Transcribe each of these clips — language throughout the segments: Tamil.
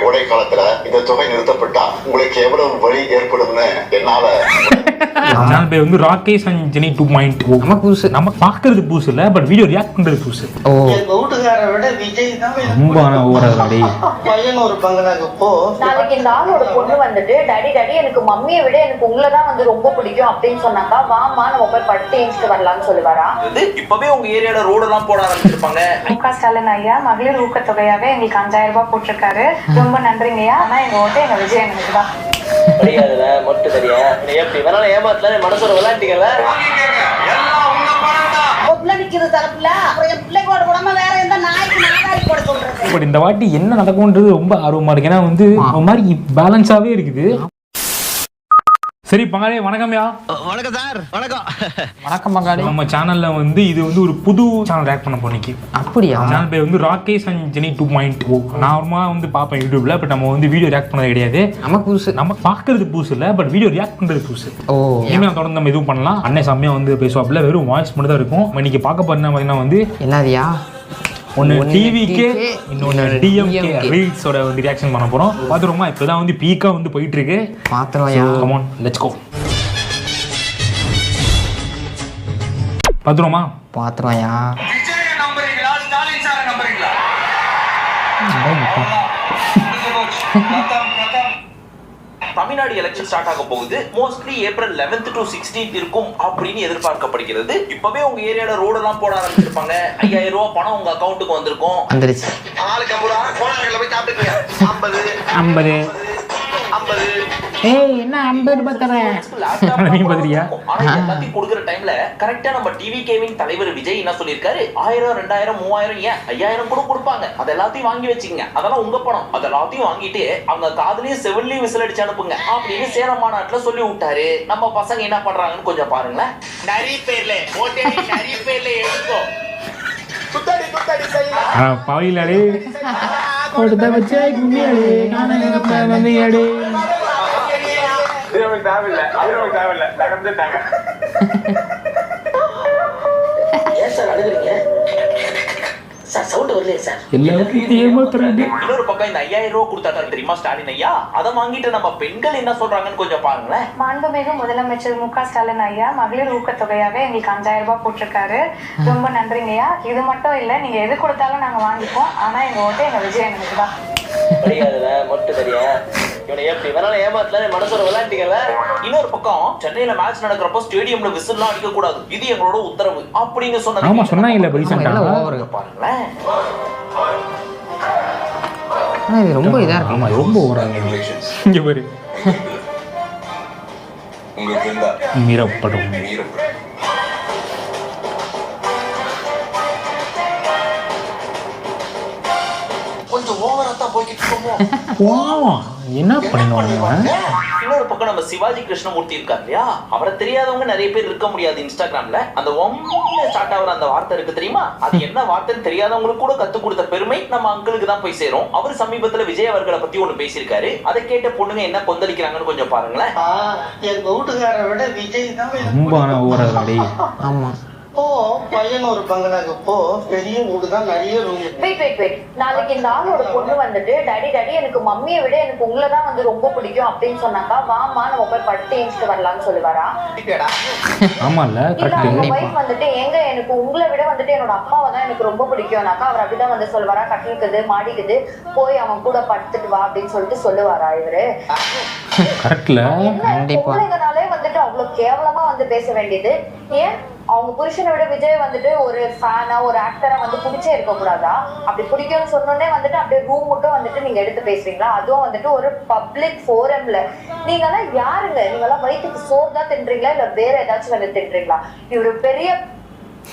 கோடை காலத்துல இந்த தொகை நிறுத்தப்பட்டா உங்களுக்கு எவ்வளவு வழி ஏற்படும்னு என்னால சேனல் பேர் வந்து ராகேஷ் அண்ட் ஜெனி 2.0. நம்ம புதுசு, நம்ம பாக்குறது புதுசு இல்ல, பட் வீடியோ ரியாக்ட் பண்றது புதுசு. ஓ எங்க வீட்டுக்காரரை விட விஜய் தான் ரொம்ப ஓடாதே. பையன் ஒரு பங்கனாக்கு போ. நாளைக்கு இந்த ஆளோட பொண்ணு வந்துட்டு டாடி எனக்கு மம்மியை விட எனக்கு உங்களை தான் வந்து ரொம்ப பிடிக்கும் அப்படின்னு சொன்னாக்கா, வாமா நம்ம போய் படுத்து ஏஞ்சிட்டு வரலாம்னு சொல்லுவாரா? இப்பவே உங்க ஏரியால ரோடு எல்லாம் போட ஆரம்பிச்சிருப்பாங்க. முக ஸ்டாலின் ஐயா மகளிர் ஊக்கத்தொகையாக எங்களுக்கு 5000 ரூபாய் போட்டிருக்காரு. ரொம்ப நன்றிங்கய்யா. ஆனா எங்க ஓட்டு எங்க விஜய் எனக்கு தான். தெரியாதுல மொட்டு தெரியா எப்படி வேணாலும் ஏமாத்தல மனசோட விளையாட்டீங்கல்ல. பட் இந்த வாட்டி என்ன நடக்கும்ன்றது ரொம்ப ஆர்வமா இருக்கு. ஏன்னா வந்து ஒரு மாதிரி பேலன்ஸாவே இருக்குது. சரி பங்காளி, வணக்கம்யா. வணக்கம் சார். வணக்கம். வணக்கம் பங்காளி. நம்ம சேனல்ல வந்து இது வந்து ஒரு புது சேனல் ஆட் பண்ண போனிக்கு. அப்படியா? சேனல் பேர் வந்து ராகேஷ் அண்ட் ஜெனி 2.0. நார்மலா வந்து பாப்பேன் யூடியூப்ல, பட் நம்ம வந்து வீடியோ ரியாக்ட் பண்ணது கிடையாது. நம்ம புதுசு, நம்ம பாக்குறது புதுசு இல்ல, பட் வீடியோ ரியாக்ட் பண்றது புதுசு. ஓ இனிமேல் தொடர்ந்து நம்ம எதுவும் பண்ணலாம். அண்ணன் செம்மையா வந்து பேசுவாப்ல, வெறும் வாய்ஸ் மட்டும் தான் இருக்கும். இன்னைக்கு பார்க்க போறேன்னா பாத்தீங்கன்னா வந்து என்னதியா, ஒன்னு டிவிக்கு, இன்னொன்னு டிஎம்கே ரீல்ஸோட வந்து ரியாக்ஷன் பண்ண போறோம். பாத்துருவோமா? இப்பதான் வந்து பீக்கா வந்து போயிட்டு இருக்கு. பாத்துருவாயா? Come on, let's go. பாத்துருவோமா? பாத்துருவாயா? விஜய் நம்புறீங்களா ஸ்டாலின் சார் நம்புறீங்களா? தமிழ்நாடு எலெக்ஷன் ஸ்டார்ட் ஆக போகுது. Mostly April 11th to 16th இருக்கும் அப்படின்னு எதிர்பார்க்கப்படுகிறது. இப்பவே உங்க ஏரியால ரோடு எல்லாம் போட ஆரம்பிச்சிருப்பாங்க. 5000 ரூபாய் பணம் உங்க அக்கௌண்ட்டுக்கு வந்திருக்கும். வந்துருச்சு. ஆளுக்கு 50 ரூபா கோனாங்கல போய் சாப்பிட்டுக்கங்க. 50 50. 50. ஏய் என்ன 50 ரூபாய் தரேன்? நீங்க பாத்திரியா? ஆனா எல்லாத்தையும் கொடுக்குற டைம்ல கரெக்டா நம்ம டிவிகேவின் தலைவர் விஜய் என்ன சொல்லிருக்காரு, 1000 2000 3000 ஏன் 5000 கூட கொடுப்பாங்க. அது எல்லாத்தையும் வாங்கி வச்சுக்கங்க, அதெல்லாம் உங்க பணம். அது எல்லாத்தையும் வாங்கிட்டு அவங்க காதுலயும் செவிலையும் விசில் அடிச்சு அனுப்புங்க அப்படின்னு சேலம் மாநாட்டுல சொல்லி விட்டாரு. நம்ம பசங்க என்ன பண்றாங்கன்னு கொஞ்சம் பாருங்களேன். நிறைய பேர்ல ஓட்டே நிறைய பேர்ல எடுத்துக்கோ. சுத்தாடி சுத்தாடி செய்யலாம். பாவிலாடே கொடுத்த வச்சே கும்மியாடே நானே நம்பியாடே. ஏன் சார் அழுகுறீங்க சார்? சவுண்ட் வரலையே சார். எல்லாத்தையும் ஏமாத்துறாங்க. இன்னொரு பக்கம் இந்த 5000 ரூபாய் கொடுத்தாரு தெரியுமா ஸ்டாலின் ஐயா, அதை வாங்கிட்டு நம்ம பெண்கள் என்ன சொல்றாங்கன்னு கொஞ்சம் பாருங்களேன். மாண்புமிகு முதலமைச்சர் முக ஸ்டாலின் ஐயா மகளிர் ஊக்கத்தொகையாக எங்களுக்கு 5000 ரூபாய் போட்டிருக்காரு. ரொம்ப நன்றிங்கய்யா. இது மட்டும் இல்ல, நீங்க எது கொடுத்தாலும் நாங்க வாங்கிப்போம். ஆனா எங்க ஓட்டு எங்க விஜய் எனக்கு தான். தெரியாதுல மொட்டு தெரியா இவனை எப்படி வேணாலும் ஏமாத்தல மனசோட விளையாட்டீங்கல்ல. இன்னொரு பக்கம் சென்னையில மேட்ச் நடக்கிறப்போ ஸ்டேடியம்ல விசில்லாம் அடிக்க கூடாது, இது எங்களோட உத்தரவு அப்படின்னு சொன்னது. ஆமா சொன்னாங்கல்ல ரீசன்ட்டா. பாருங்களேன். ஆனா இது ரொம்ப இதா இருக்கு. ஆமா ரொம்ப ஓவராங்க. இங்க பாரு. உங்களுக்கு இருந்தா மீறப்படும். கொஞ்சம் ஓவரா தான் போய்கிட்டு இருக்கோமோ. என்ன பண்ணுவாங்க? இன்னொரு பக்கம் நம்ம சிவாஜி கிருஷ்ணமூர்த்தி இருக்காரு இல்லையா, அவரை தெரியாதவங்க நிறைய பேர் இருக்க முடியாது. இன்ஸ்டாகிராம்ல அந்த ஸ்டார்ட் ஆகிற அந்த வார்த்தை இருக்கு தெரியுமா, அது என்ன வார்த்தைன்னு தெரியாதவங்களுக்கு கூட கத்து கொடுத்த பெருமை நம்ம அங்கிளுக்கு தான் போய் சேரும். அவர் சமீபத்துல விஜய் அவர்களை பத்தி ஒண்ணு பேசியிருக்காரு. அதை கேட்ட பொண்ணுங்க என்ன கொந்தளிக்கிறாங்கன்னு கொஞ்சம் பாருங்களேன். எங்க வீட்டுக்காரரை விட விஜய் தான் ரொம்ப ஓவராதே. ஆமா போ. பையன் ஒரு பங்கனாக்கு போ. பெரிய வீடு தான், நிறைய ரூம். வெயிட் நாளைக்கு இந்த ஆளோட பொண்ணு வந்துட்டு டாடி எனக்கு மம்மியை விட எனக்கு உங்களை தான் வந்து ரொம்ப பிடிக்கும் அப்படின்னு சொன்னாக்கா, வாமா நம்ம போய் படுத்து ஏஞ்சிட்டு வரலாம்னு சொல்லுவாரா? ஆமால இல்ல கரெக்ட். அவங்க வைஃப் வந்துட்டு எனக்கு உங்களை விட வந்துட்டு என்னோட அப்பாவை தான் எனக்கு ரொம்ப பிடிக்கும்னாக்கா அவர் அப்படிதான் வந்து சொல்லுவாரா? கட்டிலுக்குது மாடிக்குது போய் அவன் கூட படுத்துட்டு வா அப்படின்னு சொல்லிட்டு சொல்லுவாரா இவரு? கரெக்ட்ல கண்டிப்பா. பொம்பளைங்கனாலே வந்துட்டு அவ்வளவு கேவலமா வந்து பேச வேண்டியது ஏன்? அவங்க புருஷனை விட விஜய் வந்துட்டு ஒரு ஃபேனா ஒரு ஆக்டரா வந்து பிடிச்சே இருக்க கூடாதா? அப்படி பிடிக்கும்னு சொன்னோடனே வந்துட்டு அப்படியே ரூம் மட்டும் வந்துட்டு நீங்க எடுத்து பேசுறீங்களா? அதுவும் வந்துட்டு ஒரு பப்ளிக் ஃபோரம்ல. நீங்க எல்லாம் யாருங்க? நீங்க எல்லாம் வயிற்றுக்கு சோறு தான் தின்றீங்களா இல்ல வேற ஏதாச்சும் வந்து தின்றீங்களா? இவரு பெரிய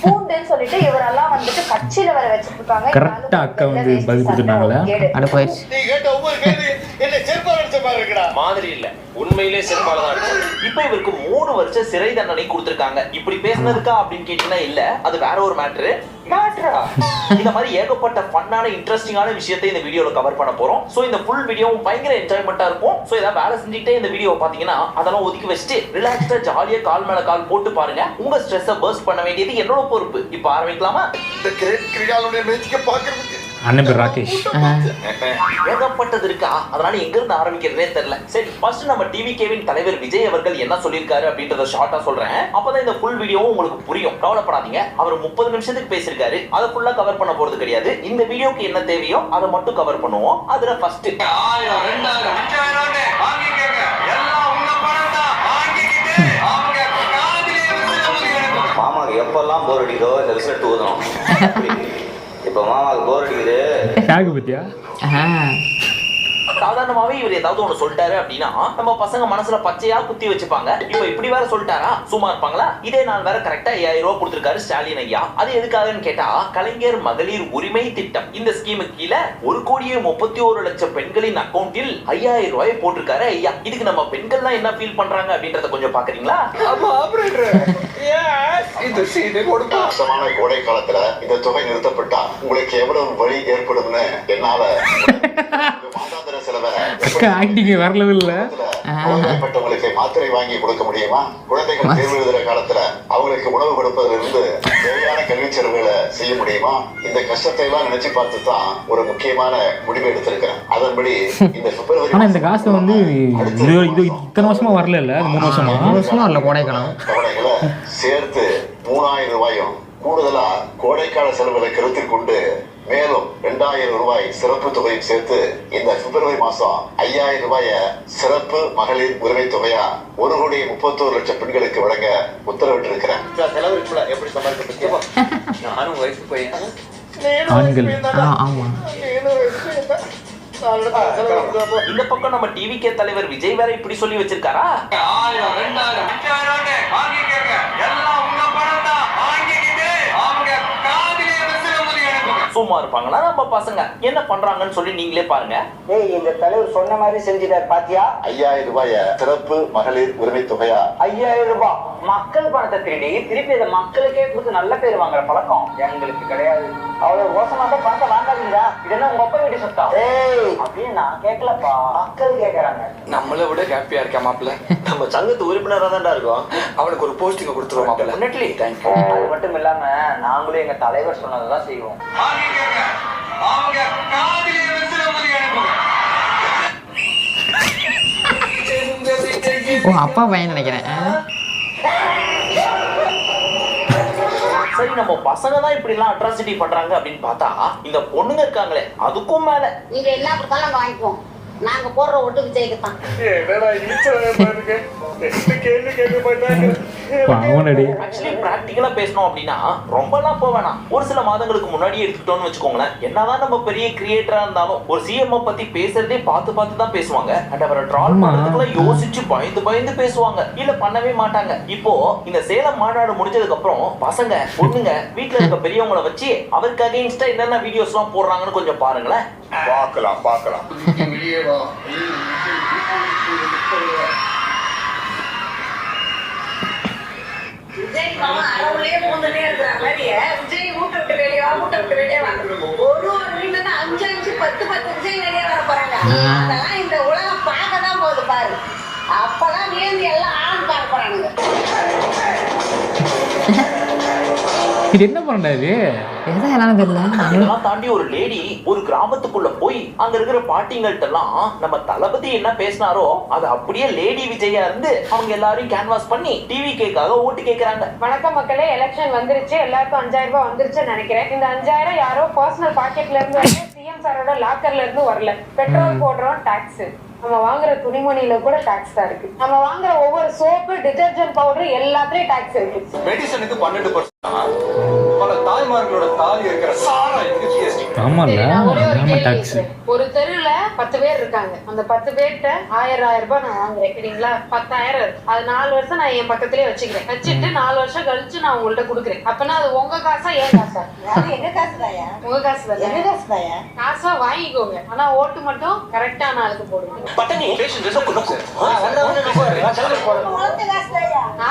பூண்டுன்னு சொல்லிட்டு இவரெல்லாம் வந்துட்டு கட்சியில வர வச்சுட்டு இருக்காங்க. கரெக்டா அக்கா வந்து பதில் கொடுத்துட்டாங்களா? அட போயிடுச்சு. நீ கேட்ட ஒவ்வொரு கேள்வி என்ன செருப்பால அடிச்ச மாதிரி இருக்குடா. மாதிரி இல்ல, உண்மையிலே செருப்பால தான் அடிச்சது. இப்ப இவருக்கு 3 வருஷம் சிறை தண்டனை கொடுத்திருக்காங்க. இப்படி பேசினதுக்கா அப்படின்னு கேட்டீங்கன்னா இல்ல, அது வேற ஒரு மேட்ரு. இந்த மாதிரி ஏகப்பட்ட ஃபன்னான இன்ட்ரெஸ்டிங்கான விஷயத்தை இந்த வீடியோல கவர் பண்ண போறோம். சோ இந்த ஃபுல் வீடியோவும் பயங்கர என்ஜாய்மெண்டா இருக்கும். சோ ஏதாவது வேலை செஞ்சுட்டே இந்த வீடியோ பாத்தீங்கன்னா அதெல்லாம் ஒதுக்கி வச்சுட்டு ரிலாக்ஸ்டா ஜாலியா கால் மேல கால் போட்டு பாருங்க. உங்க ஸ்ட்ரெஸ்ஸை பர்ஸ்ட் பண்ண வேண்டியது என்னோட பொறுப்பு. இப்ப ஆரம்பிக்கலாமா? இந்த கிரேட் கிரியாலுடைய மேட்ச்க்கு பார்க்கிறதுக்கு அண்ணன் பேர் ராகேஷ். ஏகப்பட்டது இருக்கா, அதனால எங்க இருந்து ஆரம்பிக்கிறதே தெரியல. சரி, ஃபர்ஸ்ட் நம்ம டிவிகேவின் தலைவர் விஜய் அவர்கள் என்ன சொல்லியிருக்காரு அப்படின்றத ஷார்ட்டா சொல்றேன். அப்பதான் இந்த ஃபுல் வீடியோவும் உங்களுக்கு புரியும். கவலைப்படாதீங்க. அவர் 30 நிமிஷத்துக்கு பேசியிருக்காரு. அதை ஃபுல்லா கவர் பண்ண போறது கிடையாது. இந்த வீடியோக்கு என்ன தேவையோ அதை மட்டும் கவர் பண்ணுவோம். அதுல ஃபர்ஸ்ட் மாமாக்கு எப்பெல்லாம் போர் அடிக்குதோ இந்த ரிசல்ட் ஊதணும். இப்போ மாமாக்கு போர் அடிக்குது. ஷாக்கு பத்தியா? சாதாரணமாவே இவர் ஏதாவது ஒண்ணு சொல்லிட்டாரு அப்படின்னா நம்ம பசங்க மனசுல பச்சையா குத்தி வச்சுப்பாங்க. இப்ப இப்படி வேற சொல்லிட்டாரா, சும்மா இருப்பாங்களா? இதே நாள் வேற கரெக்டா 5000 ரூபாய் கொடுத்திருக்காரு ஸ்டாலின் ஐயா. அது எதுக்காகன்னு கேட்டா, கலைஞர் மகளிர் உரிமை திட்டம் இந்த ஸ்கீமுக்கு கீழே 1,31,00,000 பெண்களின் அக்கௌண்டில் 5000 ரூபாய் போட்டிருக்காரு ஐயா. இதுக்கு நம்ம பெண்கள்லாம் என்ன ஃபீல் பண்றாங்க அப்படின்றத கொஞ்சம் பாக்குறீங்களா? மோசமான கோடை காலத்துல இந்த தொகை நிறுத்தப்பட்டா உங்களுக்கு எவ்வளவு வழி ஏற்படும்னு என்னால மாதாந்திர செலவை ஆக்டிங் வரல இல்ல. நோய்வாய்ப்பட்டவங்களுக்கு மாத்திரை வாங்கி கொடுக்க முடியுமா? குழந்தைகள் தேர்வு எழுதுற காலத்துல அவங்களுக்கு உணவு கொடுப்பதிலிருந்து தேவையான கல்வி செலவுகளை செய்ய முடியுமா? இந்த கஷ்டத்தை எல்லாம் நினைச்சு பார்த்து தான் ஒரு முக்கியமான முடிவு எடுத்திருக்கிறேன். அதன்படி இந்த பிப்ரவரி ஆனா இந்த காசு வந்து இது இத்தனை வருஷமா வரல இல்ல, 3 வருஷமா வரல கோடைக்காலம். தவணைகளை சேர்த்து 3000 ரூபாயும் கூடுதலா கோடைக்கால செலவுகளை கருத்தில் கொண்டு மேலும் 2000 ரூபாய் சிறப்பு தொகையும் சேர்த்து இந்த பிப்ரவரி மாசம் 5000 ரூபாய சிறப்பு மகளிர் உரிமை தொகையா 1,31,00,000 பெண்களுக்கு வழங்க உத்தரவிட்டு இருக்கிறேன். எப்படி சமாளிக்க நானும் வயசு பையன். ஆண்கள். ஆமா. இந்த பக்கம் நம்ம டிவிகே தலைவர் விஜய் வேற இப்படி சொல்லி வச்சிருக்காரா? சும்மா இருப்பாங்களா நம்ம பசங்க? என்ன பண்றாங்கன்னு சொல்லி நீங்களே பாருங்க. இந்த தலைவர் சொன்ன மாதிரி செஞ்சுட்டார் பாத்தியா? 5000 ரூபாய சிறப்பு மகளிர் உரிமை தொகையா 5000 ரூபாய் மக்கள் பணத்தை திருப்பி அதை மக்களுக்கே கொடுத்து நல்ல பேர் வாங்குற பழக்கம் எங்களுக்கு கிடையாது. அவ்வளவு மோசமா தான் பணத்தை வாங்காதீங்களா? இதெல்லாம் உங்க அப்பா வீட்டு சொத்தா? அப்படின்னு நான் கேட்கலப்பா, மக்கள் கேட்கறாங்க. நம்மளை விட ஹாப்பியா இருக்கா மாப்பிள்ள? நம்ம சங்கத்து உறுப்பினரா தான்டா இருக்கோம். அவனுக்கு ஒரு போஸ்டிங் கொடுத்துருவோம் மாப்பிள்ள. அது மட்டும் இல்லாம நாங்களும் எங்க தலைவர் சொன்னதான் செய்வோம். ஓ அப்பா பையன் நினைக்கிறேன். சரி, நம்ம பசங்க தான் இப்படி எல்லாம் அட்ராசிட்டி பண்றாங்க அப்படின்னு பார்த்தா இந்த பொண்ணுங்க இருக்காங்களே அதுக்கும் மேல. நீங்க என்ன கொடுத்தாலும் வாங்கிக்குவோம். நாங்க போடுற ஓட்டு விஜய்க்கு தான். ஆக்சுவலி பிராக்டிகலா பேசணும் அப்படின்னா ரொம்பலாம் போக வேணாம். ஒரு சில மாதங்களுக்கு முன்னாடியே எடுத்துக்கிட்டோம்னு வச்சுக்கோங்களேன். என்னதான் நம்ம பெரிய கிரியேட்டரா இருந்தாலும் ஒரு சிஎம் பத்தி பேசுறதே பார்த்து தான் பேசுவாங்க. அண்ட் அவரை ட்ரால் பண்றதுக்குள்ள யோசிச்சு பயந்து பேசுவாங்க, இல்ல பண்ணவே மாட்டாங்க. இப்போ இந்த சேலம் மாநாடு முடிஞ்சதுக்கு அப்புறம் பசங்க பொண்ணுங்க வீட்டுல இருக்க பெரியவங்களை வச்சு அவருக்கு அகைன்ஸ்டா என்னென்ன வீடியோஸ் எல்லாம் போடுறாங்கன்னு கொஞ்சம் பாருங்களேன். பார்க்கலாம். விஜய் மாமா அரவுலயே மூந்துட்டே இருக்கிற மாதிரியே விஜய் வீட்டை விட்டு வெளியே வாங்க. ஒரு வீட்டுல இருந்து 5 10 விஜய் வெளியே வர போறாங்க. அதெல்லாம் இந்த உலகம் பார்க்கதான் போகுது பாரு. அப்பதான் வேண்டி எல்லாம் ஆண் பார்க்க போறானுங்க. இது என்ன பண்றாரு? எல்லாம் தெரியல. அதெல்லாம் தாண்டி ஒரு லேடி ஒரு கிராமத்துக்குள்ள போய் அங்க இருக்கிற பாட்டிங்கள்ட்ட எல்லாம் நம்ம தளபதி என்ன பேசினாரோ அதை அப்படியே லேடி விஜயா இருந்து அவங்க எல்லாரையும் கேன்வாஸ் பண்ணி டிவிகேக்காக ஓட்டு கேக்குறாங்க. வணக்கம் மக்களே, எலெக்ஷன் வந்துருச்சு. எல்லாருக்கும் 5000 ரூபாய் வந்துருச்சுன்னு நினைக்கிறேன். இந்த 5000 யாரோ பர்சனல் பாக்கெட்ல இருந்து வரல, சிஎம் சாரோட லாக்கர்ல இருந்து வரல. பெட்ரோல் போடுறோம் டாக்ஸ், நம்ம வாங்குற துணிமணியில கூட டாக்ஸ் தான் இருக்கு. நம்ம வாங்குற ஒவ்வொரு சோப்பு, டிடர்ஜென்ட் பவுடர் எல்லாத்துலயும் டாக்ஸ் இருக்கு. மெடிசனுக்கு 12%. பல தாய்மார்களோட தாலி இருக்கிற சாரா ஜிஎஸ்டி. ஒரு தெருல 10 பேர் இருக்காங்க. அந்த 10 பேர்கிட்ட 1000 ரூபாய் நான் வாங்குறேன் சரிங்களா? 10,000 அது 4 வருஷம் நான் என் பக்கத்திலே வச்சுக்கிறேன். வச்சுட்டு 4 வருஷம் கழிச்சு நான் உங்கள்ட்ட கொடுக்குறேன். அப்பனா அது உங்க காசா என் காசா? எங்க காசு தாயா? உங்க காசு தான். எங்க காசு தாயா? காசா வாங்கிக்கோங்க, ஆனா ஓட்டு மட்டும் கரெக்டான ஆளுக்கு போடுங்க.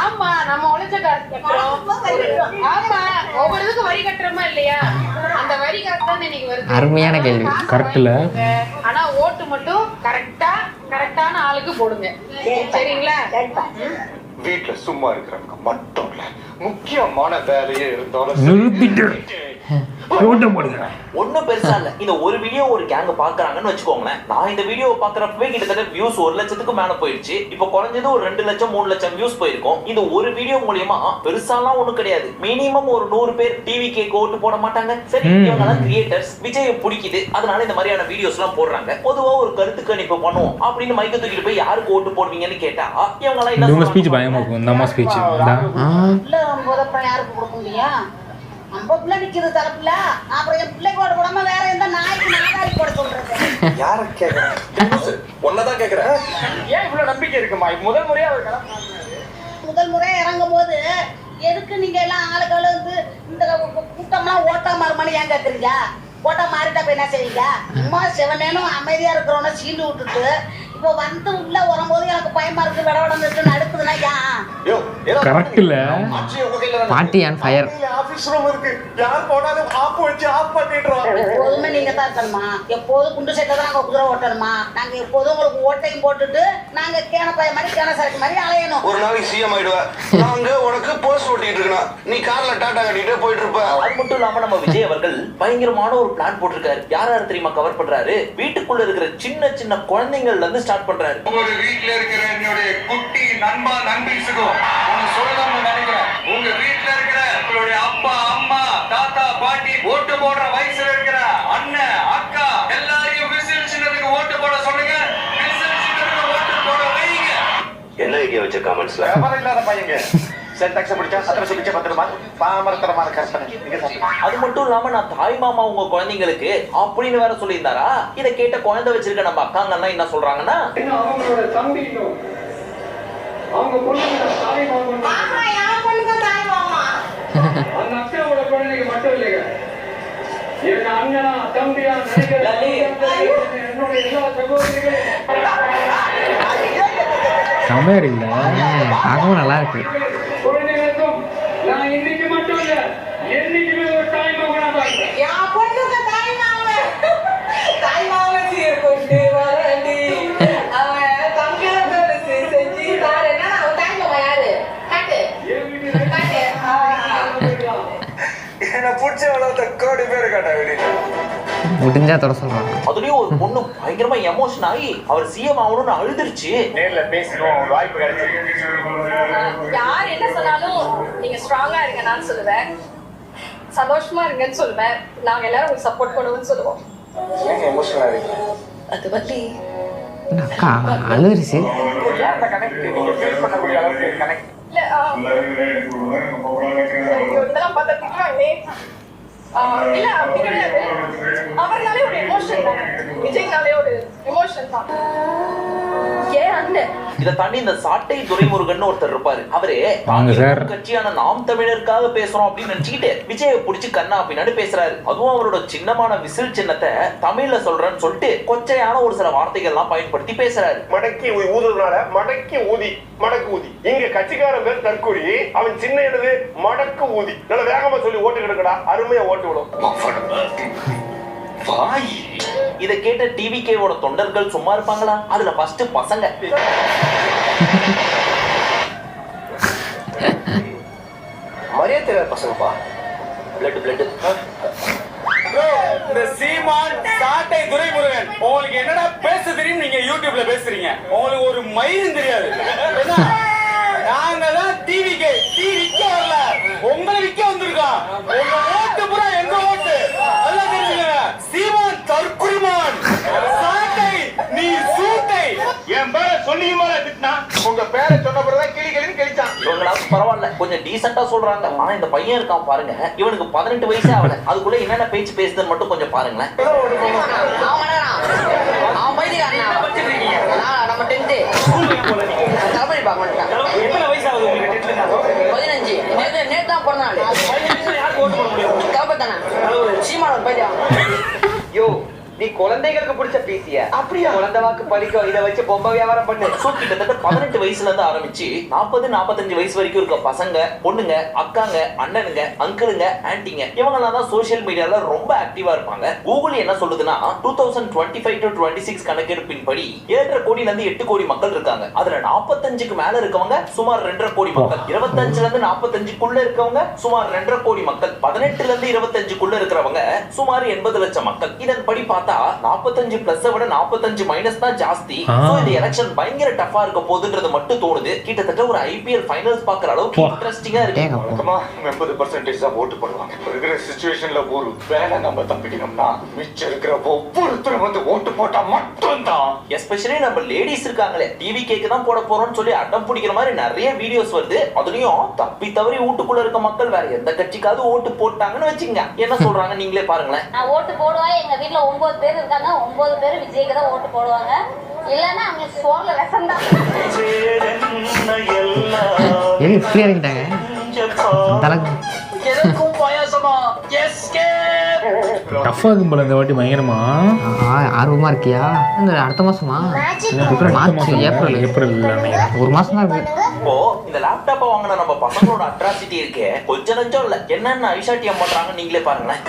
ஆமா, நம்ம உழைச்ச காசு கட்டுறோம். ஆமா, ஒவ்வொரு இதுக்கு வரி கட்டுறோமா இல்லையா? அந்த வரி காசு தான் இன்னைக்கு வருது. அருமையான கேள்வி. கரெக்ட்ல. ஆனா ஓட்டு மட்டும் கரெக்டான ஆளுக்கு போடுங்க சரிங்களா? வீட்டுல சும்மா இருக்கிறவங்க மட்டும் இல்ல, முக்கியமான வேலையே இருந்தாலும் ஓட்ட போடுங்க. ஒன்னும் பெருசா இல்ல. இந்த ஒரு வீடியோ ஒரு கேங் பாக்குறாங்கன்னு வச்சுக்கோங்களேன். நான் இந்த வீடியோ பாக்குறப்பவே கிட்டத்தட்ட வியூஸ் 1 லட்சத்துக்கு மேல போயிடுச்சு. இப்ப குறைஞ்சது ஒரு 2 லட்சம் 3 லட்சம் வியூஸ் போயிருக்கும். இந்த ஒரு வீடியோ மூலியமா பெருசாலாம் ஒண்ணும் கிடையாது. மினிமம் ஒரு 100 பேர் டிவிக்கு ஓட்டு போட மாட்டாங்க. சரி, இவங்கலாம் கிரியேட்டர்ஸ், விஜய் பிடிக்குது, அதனால இந்த மாதிரியான வீடியோஸ் எல்லாம் போடுறாங்க. பொதுவா ஒரு கருத்து கணிப்பு பண்ணுவோம் அப்படின்னு மைக்க தூக்கிட்டு போய் யாருக்கு ஓட்டு போடுவீங்கன்னு கேட்டா இவங்க எல்லாம் இந்த ஸ்பீச் பயமா இருக்கும். இந்த அம்மா ஸ்பீச் யாருக்கு கொடுக்க முடியும்? நம்ம பிள்ளை நிக்கிறது தரப்புல, அப்புறம் என் பிள்ளைக்கு ஓட்டு போடாம வேற எந்த நாய்க்கு நாதாரி போட சொல்றது? யார கேக்குறேன்? ஒன்னதான் கேக்குறேன். ஏன் இவ்வளவு நம்பிக்கை இருக்குமா? முதல் முறையா அவர் முதல் முறை இறங்கும் போது எதுக்கு நீங்க எல்லாம் ஆளுகள் வந்து இந்த கூட்டம்லாம் ஓட்டா மாறுமானு ஏன் கேக்குறீங்க? ஓட்டா மாறிட்டா போய் என்ன செய்வீங்க? சும்மா செவனேனும் அமைதியா இருக்கிறவன சீண்டு விட்டுட்டு இப்போ வந்து உள்ள வரும்போது எனக்கு பயமா இருக்கு, விடவடம் இருக்கு, நடுக்குதுன்னா ஏன்? கரெக்ட் இல்ல. Party and fire. Office room இருக்கு, யார் போனாலும் ஆப் வச்சு ஆஃப் பண்ணிடுறோம். எப்போதுமே நீங்க தான் இருக்கணுமா? எப்போதும் குண்டு சட்டை தான் நாங்க குதிரை ஓட்டணுமா? நாங்க எப்போதும் உங்களுக்கு ஓட்டையும் போட்டுட்டு நாங்க கேன பைய மாதிரி கேன சரக்கு மாதிரி அலையணும். ஒரு நாளைக்கு சிஎம் ஆயிடுவேன். நாங்க உனக்கு போஸ்ட் ஓட்டிட்டு இருக்கணும், நீ கார்ல டாடா கட்டிட்டு போயிட்டு இருப்ப. அது மட்டும் இல்லாம நம்ம விஜய் அவர்கள் பயங்கரமான ஒரு பிளான் போட்டிருக்காரு. யார் யார் தெரியுமா கவர் பண்றாரு? வீட்டுக்குள்ள இருக்கிற சின்ன சின்ன குழந்தைங்கள்ல இருந்து ஸ்டார்ட் பண்றாரு. உங்க வீட்டுல இருக்கிற என்னுடைய குட்டி நண்பா நண்பீஸுக்கும் ஒன்னு சொல்லணும்னு நினைக்கிறேன். உங்க வீட்டுல இருக்கிற உங்களுடைய அப்பா அம்மா தாத்தா பாட்டி ஓட்டு போடுற வயசுல இருக்கிற அண்ணன் அக்கா எல்லாரையும் விசில் சின்னதுக்கு ஓட்டு போட சொல்லுங்க. விசில் சின்னதுக்கு ஓட்டு போட வைங்க. என்ன ஐடியா வச்ச கமெண்ட்ஸ்ல இல்லாத பையங்க சென்டாக்ஸ் பிடிச்சா சத்திர சொல்லிச்ச பத்திரமா பாமரத்தரமான கற்பனை. அது மட்டும் இல்லாம நான் தாய் மாமா உங்க குழந்தைங்களுக்கு அப்படின்னு வேற சொல்லியிருந்தாரா? இதை கேட்ட குழந்தை வச்சிருக்க நம்ம அக்காங்கெல்லாம் என்ன சொல்றாங்கன்னா, அவங்களோட தம்பி அவங்க பொண்ணுங்க தாய் மாமா, ஆமா யார் பொண்ணுங்க தாய் மாமா? அந்த அக்காவோட குழந்தைங்க மட்டும் இல்லைங்க, எங்க அண்ணனா தம்பியா என்னுடைய எல்லா சகோதரிகளும் செமையா இல்ல. பார்க்கவும் நல்லா இருக்கு. குழந்தைகளுக்கும் நான் இன்னைக்கு மட்டும் இல்ல என்னைக்குமே ஒரு தாய் மகனா தான் இருக்கேன். யார் பொண்ணுங்க தாய் மாமா? தாய் மாமா சீர் கொண்டு வரண்டி அவன் தங்கத்தோட செஞ்சு தார. என்ன அவன் தாய் மாமா யாரு? காட்டு காட்டு. என்ன பிடிச்ச வளர்த்த கோடி பேர் காட்டா வெளியில முடிஞ்சா தொட சொல்றாங்க. அதுலயும் ஒரு பொண்ணு பயங்கரமா எமோஷன் ஆகி அவர் சிஎம் ஆகணும்னு அழுதுருச்சு. நேர்ல பேசணும், ஒரு வாய்ப்பு கிடைச்சிருக்கு. யார் என்ன சொன்னாலும் நீங்க ஸ்ட்ராங்கா இருங்க நான் சொல்லுவேன். சந்தோஷமா இருங்கன்னு சொல்லுவேன். நாங்க எல்லாரும் உங்களுக்கு சப்போர்ட் பண்ணுவோம்னு சொல்லுவோம். ஏங்க எமோஷனலா இருக்கு? அது பத்தி அக்கா அழுதுருச்சு. அந்த கனெக்ட் நீங்க ஃபீல் பண்ணக்கூடிய அளவுக்கு கனெக்ட் இல்ல இதெல்லாம் பார்த்தா திட்டுவாங்களே. இல்ல அப்படி கிடையாது. அவர்னாலே ஒரு எமோஷன் தான், விஜய்னாலே ஒரு எமோஷன் தான். ஏன் அண்ணன் இதை தாண்டி இந்த சாட்டை துரைமுருகன் ஒருத்தர் இருப்பாரு. அவரு வாங்க சார். கட்சியான நாம் தமிழருக்காக பேசுறோம் அப்படின்னு நினைச்சுக்கிட்டு விஜயை பிடிச்சி கண்ணா பின்னாடி பேசுறாரு. அதுவும் அவரோட சின்னமான விசில் சின்னத்தை தமிழ்ல சொல்றேன்னு சொல்லிட்டு கொச்சையான ஒரு சில வார்த்தைகள் எல்லாம் பயன்படுத்தி பேசுறாரு. மடக்கி ஊதுறதுனால மடக்கி ஊதி மடக்கு ஊதி. இங்க கட்சிக்காரன் பேர் தற்கூரி, அவன் சின்ன எழுது மடக்கு ஊதி. நல்ல வேகமா சொல்லி ஓட்டு கிடக்கடா, அருமையா ஓட்டு விடும். இதை கேட்ட டிவிகேவோட தொண்டர்கள் சும்மா இருப்பாங்களா? அதுல ஃபர்ஸ்ட் பசங்க மரியாதை தெரியாத பசங்கப்பா. பிளட் இந்த சீமான் சாட்டை துரைமுருகன் உங்களுக்கு என்னடா பேச தெரியும்? நீங்க யூடியூப்ல பேசுறீங்க, உங்களுக்கு ஒரு மயிரும் தெரியாது. நாங்க தான் டிவிக்கு விக்க வரல, உங்களை விக்க வந்திருக்கோம். உங்க ஓட்டு புறா எங்க ஓட்டு அதெல்லாம் தெரிஞ்சுங்க. சீமான் தற்குறிமான், சாட்டை நீ சூட்டை. என் பேரை சொல்லியுமா திட்டினா? உங்க பேரை சொன்ன பிறகுதான் கிளி கிளின்னு கிழிச்சான். இவங்களாவது பரவாயில்ல, கொஞ்சம் டீசெண்டா சொல்றாங்க. ஆனா இந்த பையன் இருக்கான் பாருங்க, இவனுக்கு 18 வயசே ஆகல. அதுக்குள்ள என்னென்ன பேச்சு பேசுதுன்னு மட்டும் கொஞ்சம் பாருங்களேன். நம்ம 10th தளபதி பார்க்க மாட்டேன். எத்தனை வயசு ஆகுது உங்களுக்கு? 15. நேத்து தான் பிறந்த நாள். யாருக்கு ஓட்டு போட முடியும்? தளபதி தானே சீமான் பையன். யோ நீ குழந்தைகளுக்கு பிடிச்ச பீசியா? அப்படியா? குழந்தை வாக்கு பலிக்கும், இதை வச்சு பொம்மை வியாபாரம் பண்ணு. சோ கிட்டத்தட்ட 18 வயசுல இருந்து ஆரம்பிச்சு 40-45 வயசு வரைக்கும் இருக்க பசங்க, பொண்ணுங்க, அக்காங்க, அண்ணனுங்க, அங்கிளுங்க, ஆன்ட்டிங்க இவங்கெல்லாம் தான் சோஷியல் மீடியால ரொம்ப ஆக்டிவா இருப்பாங்க. கூகுள் என்ன சொல்லுதுன்னா 2025-26 கணக்கெடுப்பின்படி 7.5 கோடில இருந்து 8 கோடி மக்கள் இருக்காங்க. அதுல 45க்கு மேல இருக்கவங்க சுமார் 2.5 கோடி மக்கள், 25ல இருந்து 45க்குள்ள இருக்கவங்க சுமார் 2.5 கோடி மக்கள், 18ல இருந்து 25க்குள்ள இருக்கிறவங்க சுமார் 80 லட்சம் மக்கள். இதன்படி பார்த்தா 45 பிளஸ் விட 45 மைனஸ் தான் ஜாஸ்தி. சோ இந்த எலெக்ஷன் பயங்கர டஃபா இருக்க போகுதுன்றது மட்டும் தோணுது. கிட்டத்தட்ட ஒரு ஐபிஎல் ஃபைனல்ஸ் பாக்குற அளவுக்கு இன்ட்ரெஸ்டிங்கா இருக்கு. 80% தான் ஓட்டு பண்ணுவாங்க. இருக்கிற சிச்சுவேஷன்ல ஒரு வேலை நம்ம தப்பிக்கணும்னா மிச்சம் இருக்கிற ஒவ்வொருத்தரும் வந்து ஓட்டு போட்டா மட்டும்தான். எஸ்பெஷலி நம்ம லேடிஸ் இருக்காங்களே, டிவி கேக்கு தான் போட போறோம்னு சொல்லி அடம் பிடிக்கிற மாதிரி நிறைய வீடியோஸ் வருது. அதுலயும் தப்பி தவறி வீட்டுக்குள்ள இருக்க மக்கள் வேற எந்த கட்சிக்காவது ஓட்டு போட்டாங்கன்னு வச்சுங்க, என்ன சொல்றாங்க நீங்களே பாருங்களேன். நான் ஓட்டு போடுவேன், எங்க வீட்டுல 9 பேர் இருக்காங்க, 9 பேர் விஜய்க்கு தான் ஓட்டு போடுவாங்க. இல்லன்னா அவங்க சோர்ல விஷம் தான். இப்படி இறங்கிட்டாங்க எதற்கும் பாயாசமா? டஃபா இருக்கும் போல இந்த வாட்டி பயங்கரமா. ஆர்வமா இருக்கியா? இந்த அடுத்த மாசமா? ஏப்ரல் ஒரு மாசம் தான் இருக்கு. இப்போ இந்த லேப்டாப்பை வாங்கின நம்ம பசங்களோட அட்ராசிட்டி இருக்கே கொஞ்சம் நஞ்சம் இல்ல. என்னென்ன ஐஷாட்டியம் பண்றாங்க நீங்களே பாருங்களேன்.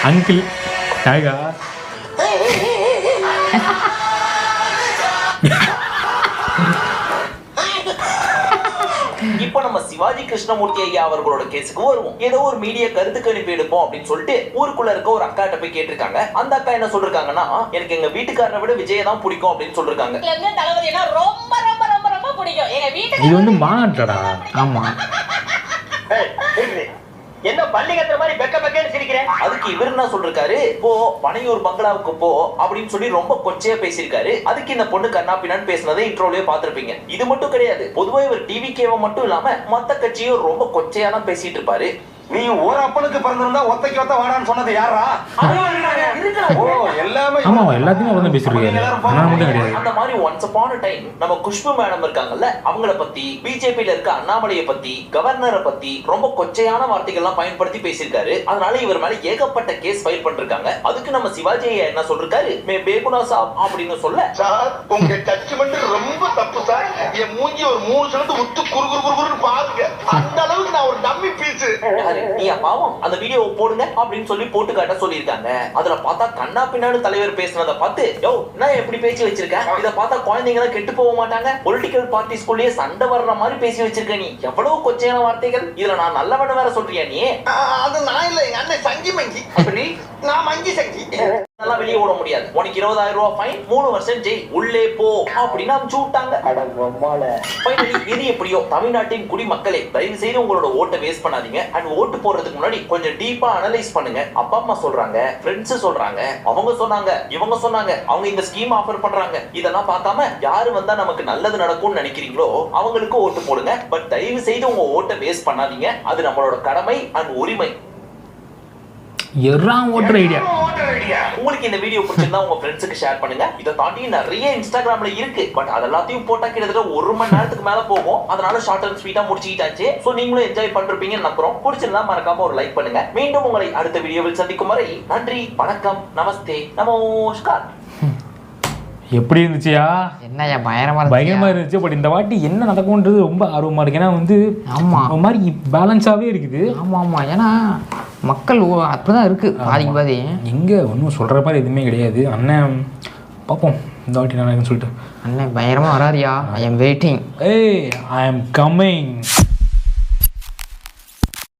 அங்கிள் டாகா இப்போ நம்ம சிவாஜி கிருஷ்ணமூர்த்தி ஐயா அவர்களோட கேஸுக்கு வருவோம். ஏதோ ஒரு மீடியா கருத்து கணிப்பு எடுப்போம் அப்படின்னு சொல்லிட்டு ஊருக்குள்ள இருக்க ஒரு அக்காட்ட போய் கேட்டிருக்காங்க. அந்த அக்கா என்ன சொல்றாங்கன்னா, எனக்கு எங்க வீட்டுக்காரரை விட விஜயை தான் பிடிக்கும் அப்படின்னு சொல்றாங்க. தளபதினா ரொம்ப ரொம்ப ரொம்ப ரொம்ப பிடிக்கும். எங்க வீட்டுக்கு இது வந்து மாநாட்டடா. ஆமா, என்ன பள்ளி கத்துற மாதிரி பெக்க பெக்கன்னு சிரிக்கிறேன். அதுக்கு இவர் என்ன சொல்றாரு, போ பனையூர் பங்களாவுக்கு போ அப்படின்னு சொல்லி ரொம்ப கொச்சையா பேசியிருக்காரு. அதுக்கு இந்த பொண்ணு கண்ணாப்பினான்னு பேசினதை இன்ட்ரோலயே பாத்திருப்பீங்க. இது மட்டும் கிடையாது, பொதுவா இவர் டிவிகேவை மட்டும் இல்லாம மத்த கட்சியும் ரொம்ப கொச்சையா தான் பேசிட்டு இருப்பாரு. நீ ஒரு அப்பனுக்கு பிறந்திருந்தா ஒத்தைக்கு ஒத்த வாடான்னு சொன்னது யாரா? எல்லாமே ஆமா, எல்லாத்தையும் அவர் தான் பேசிருக்காரு. நான் மட்டும் கிடையாது. அந்த மாதிரி ஒன்ஸ் அப்பான் a டைம் நம்ம குஷ்பு மேடம் இருக்காங்கல்ல, அவங்கள பத்தி, பிஜேபியில இருக்க அண்ணாமலையை பத்தி, கவர்னரை பத்தி ரொம்ப கொச்சையான வார்த்தைகள்லாம் பயன்படுத்தி பேசியிருக்காரு. அதனால இவர் மேல ஏகப்பட்ட கேஸ் ஃபைல் பண்ணிருக்காங்க. அதுக்கு நம்ம சிவாஜி என்ன சொல்றாரு, மே பேகுனா சாப் அப்படின்னு சொல்ல, சார் உங்க ஜட்ஜ்மெண்ட் ரொம்ப தப்பு சார். என் மூஞ்சி ஒரு 3 செகண்ட் உத்து குறுகுறுன்னு பாருங்க. அந்த அளவுக்கு நான் ஒரு டம்மி பீஸ். நீ பாவம் அந்த வீடியோவை போடுங்க அப்படின்னு சொல்லி போட்டு காட்ட சொல்லியிருக்காங்க. அதுல பார்த்தா கண்ணா பின்னாடி தலைவர் பேசினதை பார்த்து, யோ என்ன எப்படி பேசி வச்சிருக்க, இதை பார்த்தா குழந்தைங்க கெட்டு போக மாட்டாங்க, பொலிட்டிக்கல் பார்ட்டிஸ்குள்ளேயே சண்டை வர்ற மாதிரி பேசி வச்சிருக்க, நீ எவ்வளவு கொச்சையான வார்த்தைகள், இதுல நான் நல்லவன வேற சொல்றியா நீ? அது நான் இல்ல, எங்க அண்ணன் சங்கி மங்கி. அப்படி நான் மங்கி சங்கி அதெல்லாம் வெளியே ஓட முடியாது. உனக்கு 20,000 ரூபாய் ஃபைன், 3 வருஷம் ஜெயில், உள்ளே போ அப்படின்னு அனுப்பிச்சு விட்டாங்க. இது எப்படியோ தமிழ்நாட்டின் குடிமக்களே, தயவு செய்து உங்களோட ஓட்டை வேஸ்ட் பண்ணாதீங்க. அண்ட் ஓட்டு போடுறதுக்கு முன்னாடி கொஞ்சம் டீப்பா அனலைஸ் பண்ணுங்க. அப்பா அம்மா சொல்றாங்க, ஃப்ரெண்ட்ஸ் சொல்றாங்க, அவங்க சொன்னாங்க, இவங்க சொன்னாங்க, அவங்க இந்த ஸ்கீம் ஆஃபர் பண்றாங்க, இதெல்லாம் பார்க்காம யாரு வந்தா நமக்கு நல்லது நடக்கும்னு நினைக்கிறீங்களோ அவங்களுக்கு ஓட்டு போடுங்க. பட் தயவு செய்து உங்க ஓட்டை வேஸ்ட் பண்ணாதீங்க. அது நம்மளோட கடமை அண்ட் உரிமை. உங்களுக்கு இந்த வீடியோ பிடிச்சிருந்தா உங்க ஃப்ரெண்ட்ஸுக்கு ஷேர் பண்ணுங்க. இதை தாண்டி நிறைய இன்ஸ்டாகிராம்ல இருக்கு, பட் அதெல்லாத்தையும் போட்டா கிட்டத்தட்ட 1 மணி நேரத்துக்கு மேல போகும். அதனால ஷார்ட் அண்ட் ஸ்வீட்டா முடிச்சுக்கிட்டாச்சு. சோ நீங்களும் என்ஜாய் பண்றீங்கன்னு நம்புறோம். பிடிச்சிருந்தா மறக்காம ஒரு லைக் பண்ணுங்க. மீண்டும் உங்களை அடுத்த வீடியோவில் சந்திக்கும் வரை நன்றி, வணக்கம், நமஸ்தே, நமஸ்கார். எப்படி இருந்துச்சியா? என்னையா பயங்கரமா இருந்துச்சு. பட் இந்த வாட்டி என்ன நடக்கும்ன்றது ரொம்ப ஆர்வமா இருக்கு. ஏன்னா வந்து ஆமா ஒரு மாதிரி பேலன்ஸாவே இருக்குது. ஆமா, ஏன்னா மக்கள் அப்படிதான் இருக்கு, பாதி எங்க ஒன்றும் சொல்ற மாதிரி எதுவுமே கிடையாது. அண்ணன் பார்ப்போம் இந்த வாட்டி நான் சொல்லிட்டு. அண்ணன் பயங்கரமா வராதியா? I am waiting. I am coming.